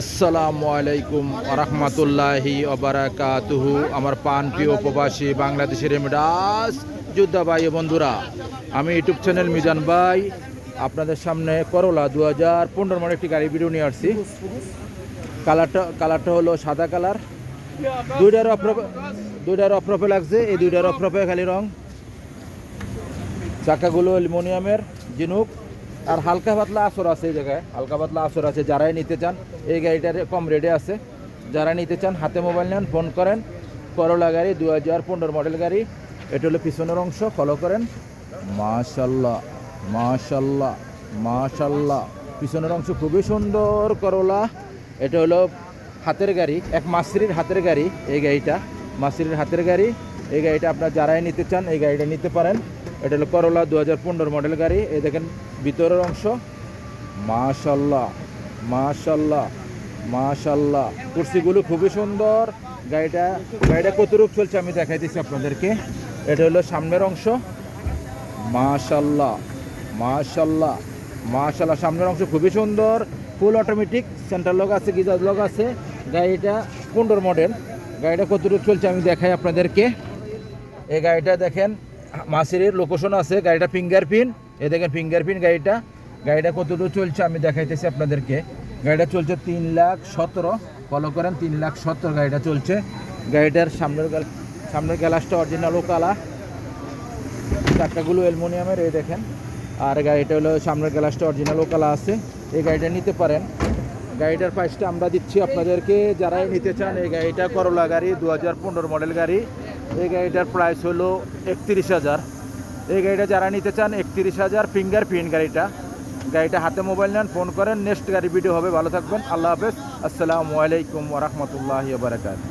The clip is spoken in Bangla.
আসসালামু আলাইকুম রহমতুল্লাহি ওবারাকাতুহু। আমার প্রিয় প্রবাসী বাংলাদেশের এমডাস যোদ্ধা ভাই ও বন্ধুরা, আমি ইউটিউব চ্যানেল মিজান ভাই আপনাদের সামনে করলা 2015 মডেল একটি গাড়ি ভিডিও নিয়ে আসছি। কালারটা হলো সাদা কালার, দুইটার অফরফে লাগছে, এই দুইটার অফরফে খালি রং। চাকাগুলো অ্যালুমিনিয়ামের জিনুক, আর হালকা পাতলা আসর আছে, এই জায়গায় হালকা পাতলা আসর আছে। যারাই নিতে চান এই গাড়িটার কম রেটে আছে, যারা নিতে চান হাতে মোবাইল নেন, ফোন করেন। করলা গাড়ি 2015 মডেল গাড়ি। এটা হলো পিছনের অংশ, ফলো করেন। মাশাল্লাহ মাশাল্লাহ মাশাল্লাহ, পিছনের অংশ খুবই সুন্দর করলা। এটা হলো হাতের গাড়ি, এক মাসিরির হাতের গাড়ি। এই গাড়িটা মাসিরির হাতের গাড়ি। এই গাড়িটা আপনার যারাই নিতে চান এই গাড়িটা নিতে পারেন। এটা হলো করলা 2015 মডেল গাড়ি। এই দেখেন ভিতরের অংশ, মাশাল্লাহ মাশাল্লাহ মাশাল্লাহ, কুর্সিগুলো খুবই সুন্দর। গাড়িটা কতটুকু চলছে আমি দেখাই দিচ্ছি আপনাদেরকে। এটা হলো সামনের অংশ, মাশাল্লাহ মাশাল্লাহ মাশাল্লাহ, সামনের অংশ খুবই সুন্দর। ফুল অটোমেটিক, সেন্টার লক আছে, গিজার লক আছে। গাড়িটা 15 মডেল। গাড়িটা কতটুকু চলছে আমি দেখাই আপনাদেরকে। এই গাড়িটা দেখেন মাসিরের লোকেশন আছে, গাড়িটা ফিঙ্গারপ্রিন্ট। এই দেখেন ফিঙ্গারপ্রিন্ট গাড়িটা কতটুকু চলছে আমি দেখাইতেছি আপনাদেরকে। গাড়িটা চলছে 3,17,000, ফলো করেন। 3,17,000 গাড়িটা চলছে। গাড়িটার সামনের গ্লাসটা অরিজিনাল কালা, চাকাগুলো অ্যালুমিনিয়ামের, এই দেখেন। আর গাড়িটা হলো সামনের গ্লাসটা অরিজিনাল কালা আছে। এই গাড়িটা নিতে পারেন। গাড়িটার প্রাইসটা আমরা দিচ্ছি আপনাদেরকে, যারাই নিতে চান। এই গাড়িটা করলা গাড়ি 2015 মডেল গাড়ি। এই গাড়িটার প্রাইস হলো 31,000। এই গাড়িটা যারা নিতে চান 31,000, ফিঙ্গারপ্রিন্ট গাড়িটা হাতে মোবাইল নেন, ফোন করেন। নেক্সট গাড়ি ভিডিও হবে। ভালো থাকবেন, আল্লাহ হাফেজ, আসসালামু আলাইকুম ওয়া রাহমাতুল্লাহি ওয়া বারাকাতুহু।